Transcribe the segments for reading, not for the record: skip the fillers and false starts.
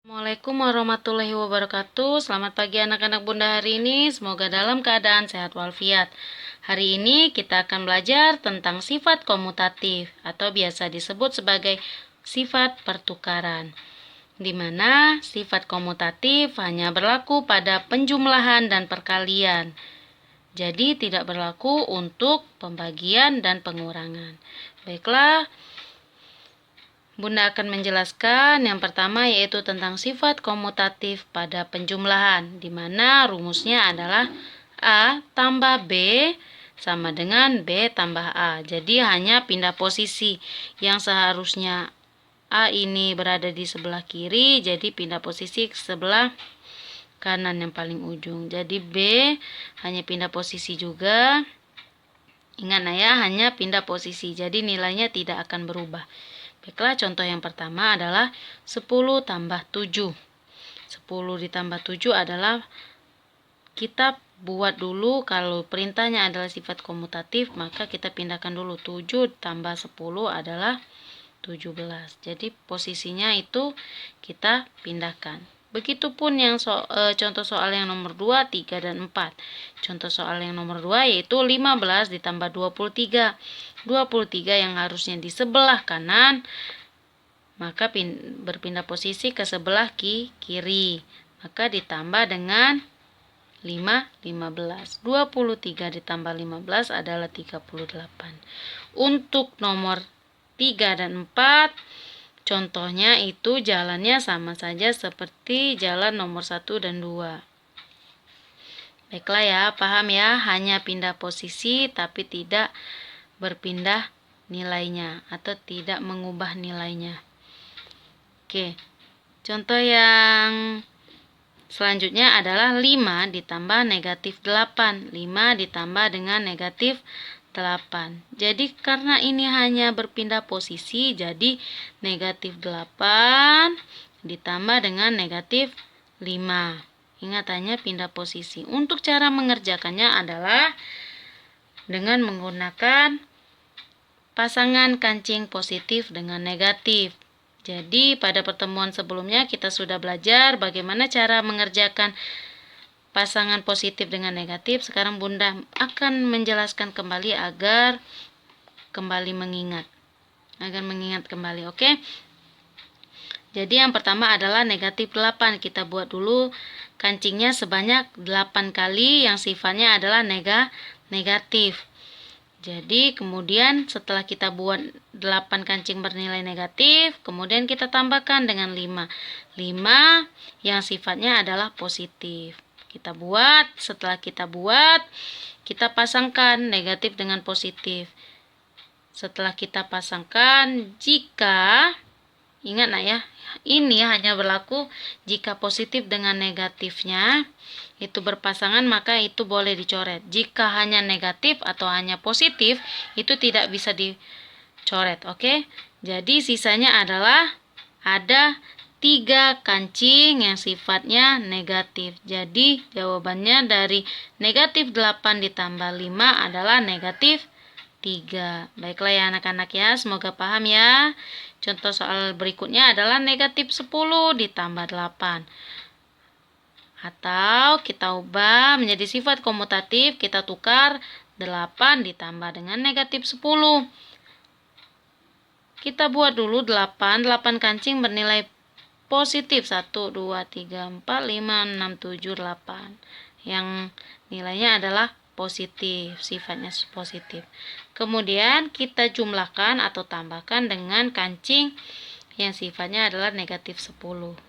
Assalamualaikum warahmatullahi wabarakatuh. Selamat pagi anak-anak Bunda hari ini. Semoga dalam keadaan sehat walafiat. Hari ini kita akan belajar tentang sifat komutatif atau biasa disebut sebagai sifat pertukaran. Di mana sifat komutatif hanya berlaku pada penjumlahan dan perkalian. Jadi tidak berlaku untuk pembagian dan pengurangan. Baiklah, Bunda akan menjelaskan yang pertama yaitu tentang sifat komutatif pada penjumlahan, di mana rumusnya adalah A tambah B sama dengan B tambah A. Jadi hanya pindah posisi, yang seharusnya A ini berada di sebelah kiri, jadi pindah posisi ke sebelah kanan yang paling ujung. Jadi B hanya pindah posisi juga. Ingat ya, hanya pindah posisi, jadi nilainya tidak akan berubah. Baiklah, contoh yang pertama adalah 10 tambah 7. 10 ditambah 7 adalah, kita buat dulu, kalau perintahnya adalah sifat komutatif, maka kita pindahkan dulu. 7 tambah 10 adalah 17. Jadi posisinya itu kita pindahkan. Begitupun yang contoh soal yang nomor 2, 3, dan 4. Contoh soal yang nomor 2 yaitu 15 ditambah 23. 23 yang harusnya di sebelah kanan, maka berpindah posisi ke sebelah kiri. Maka ditambah dengan 15. 23 ditambah 15 adalah 38. Untuk nomor 3 dan 4, contohnya itu jalannya sama saja seperti jalan nomor 1 dan 2. Baiklah ya, paham ya, hanya pindah posisi tapi tidak berpindah nilainya atau tidak mengubah nilainya. Oke, contoh yang selanjutnya adalah 5 ditambah negatif 8. 5 ditambah dengan negatif 8. Jadi karena ini hanya berpindah posisi, jadi negatif 8 ditambah dengan negatif 5. Ingat, hanya pindah posisi. Untuk cara mengerjakannya adalah dengan menggunakan pasangan kancing positif dengan negatif. Jadi pada pertemuan sebelumnya kita sudah belajar bagaimana cara mengerjakan pasangan positif dengan negatif. Sekarang Bunda akan menjelaskan kembali agar kembali mengingat. Kembali, oke? Jadi yang pertama adalah negatif 8. Kita buat dulu kancingnya sebanyak 8 kali yang sifatnya adalah negatif. Jadi kemudian setelah kita buat 8 kancing bernilai negatif, kemudian kita tambahkan dengan 5. 5 yang sifatnya adalah positif. Setelah kita buat, kita pasangkan negatif dengan positif. Setelah kita pasangkan, jika, ingat ya, ini hanya berlaku jika positif dengan negatifnya itu berpasangan, maka itu boleh dicoret. Jika hanya negatif atau hanya positif, itu tidak bisa dicoret, oke? Jadi sisanya adalah ada 3 kancing yang sifatnya negatif. Jadi jawabannya dari negatif 8 ditambah 5 adalah negatif 3. Baiklah ya anak-anak ya, semoga paham ya. Contoh soal berikutnya adalah negatif 10 ditambah 8. Atau kita ubah menjadi sifat komutatif, kita tukar 8 ditambah dengan negatif 10. Kita buat dulu 8 kancing bernilai positif. 1, 2, 3, 4, 5, 6, 7, 8. Yang nilainya adalah positif, sifatnya positif. Kemudian kita jumlahkan atau tambahkan dengan kancing yang sifatnya adalah negatif 10.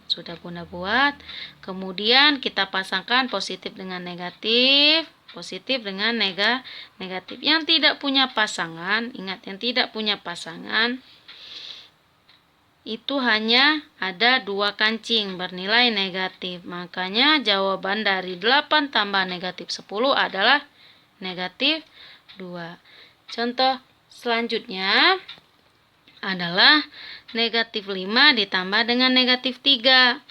Sudah Bunda buat. Kemudian kita pasangkan positif dengan negatif, positif dengan negatif. Yang tidak punya pasangan, ingat, yang tidak punya pasangan itu hanya ada 2 kancing bernilai negatif. Makanya jawaban dari 8 tambah negatif 10 adalah negatif 2. Contoh selanjutnya adalah negatif 5 ditambah dengan negatif 3.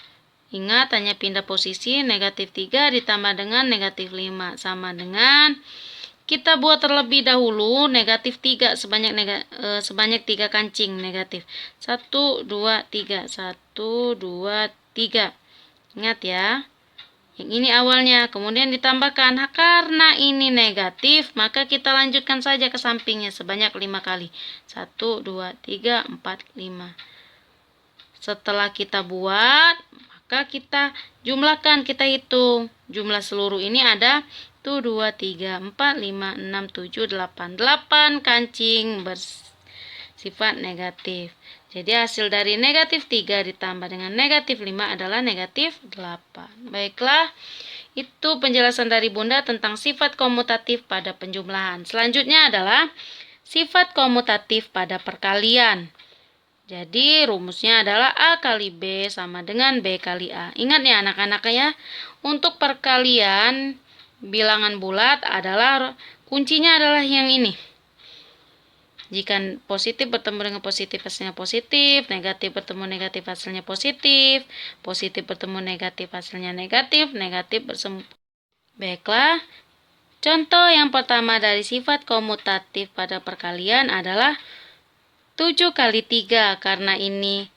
Ingat, hanya pindah posisi. Negatif 3 ditambah dengan negatif 5 sama dengan, kita buat terlebih dahulu negatif 3 sebanyak 3 kancing negatif. 1, 2, 3. 1, 2, 3. Ingat ya. Yang ini awalnya, kemudian ditambahkan. Karena ini negatif, maka kita lanjutkan saja ke sampingnya sebanyak 5 kali. 1, 2, 3, 4, 5. Setelah kita buat, maka kita jumlahkan, kita hitung. Jumlah seluruh ini ada 1, 2, 3, 4, 5, 6, 7, 8. 8 kancing bersifat negatif. Jadi hasil dari negatif 3 ditambah dengan negatif 5 adalah negatif 8. Baiklah, itu penjelasan dari Bunda tentang sifat komutatif pada penjumlahan. Selanjutnya adalah sifat komutatif pada perkalian. Jadi rumusnya adalah A kali B sama dengan B kali A. Ingat ya anak-anak ya, untuk perkalian bilangan bulat adalah kuncinya adalah yang ini. Jika positif bertemu dengan positif hasilnya positif, negatif bertemu negatif hasilnya positif, positif bertemu negatif hasilnya negatif, negatif bersemu. Baiklah, contoh yang pertama dari sifat komutatif pada perkalian adalah 7 kali 3. Karena ini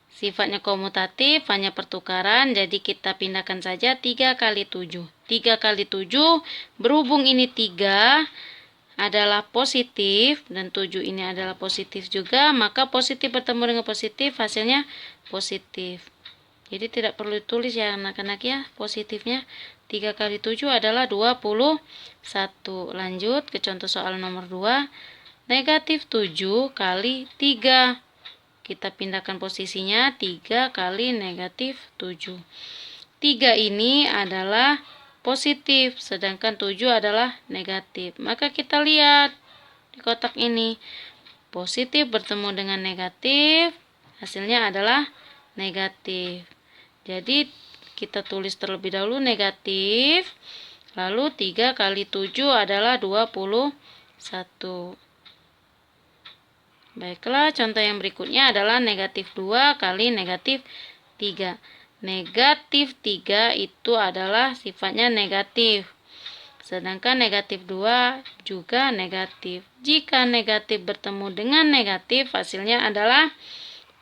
sifatnya komutatif, hanya pertukaran, jadi kita pindahkan saja 3 kali 7. 3 kali 7, berhubung ini 3 adalah positif dan 7 ini adalah positif juga, maka positif bertemu dengan positif hasilnya positif. Jadi tidak perlu ditulis ya anak-anak ya, positifnya 3 kali 7 adalah 21. Lanjut ke contoh soal nomor 2. Negatif 7 kali 3. Kita pindahkan posisinya 3 kali negatif 7. 3 ini adalah positif, sedangkan 7 adalah negatif. Maka kita lihat di kotak ini. Positif bertemu dengan negatif, hasilnya adalah negatif. Jadi kita tulis terlebih dahulu negatif, lalu 3 kali 7 adalah 21. Baiklah, contoh yang berikutnya adalah negatif 2 kali negatif 3. Negatif 3 itu adalah sifatnya negatif. Sedangkan negatif 2 juga negatif. Jika negatif bertemu dengan negatif, hasilnya adalah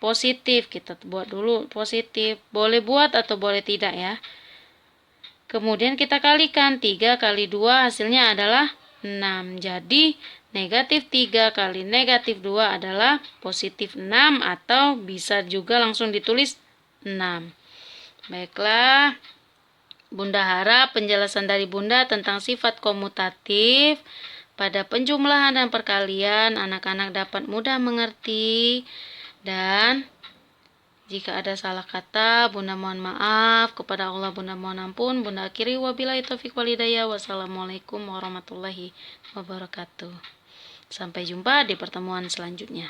positif. Kita buat dulu positif. Boleh buat atau boleh tidak ya. Kemudian kita kalikan. 3 kali 2 hasilnya adalah 6. Jadi negatif 3 kali negatif 2 adalah positif 6, atau bisa juga langsung ditulis 6. Baiklah, Bunda harap penjelasan dari Bunda tentang sifat komutatif pada penjumlahan dan perkalian anak-anak dapat mudah mengerti. Dan jika ada salah kata, Bunda mohon maaf. Kepada Allah Bunda mohon ampun. Bunda akhiri wabillahi taufiq wal hidayah. Wassalamualaikum warahmatullahi wabarakatuh. Sampai jumpa di pertemuan selanjutnya.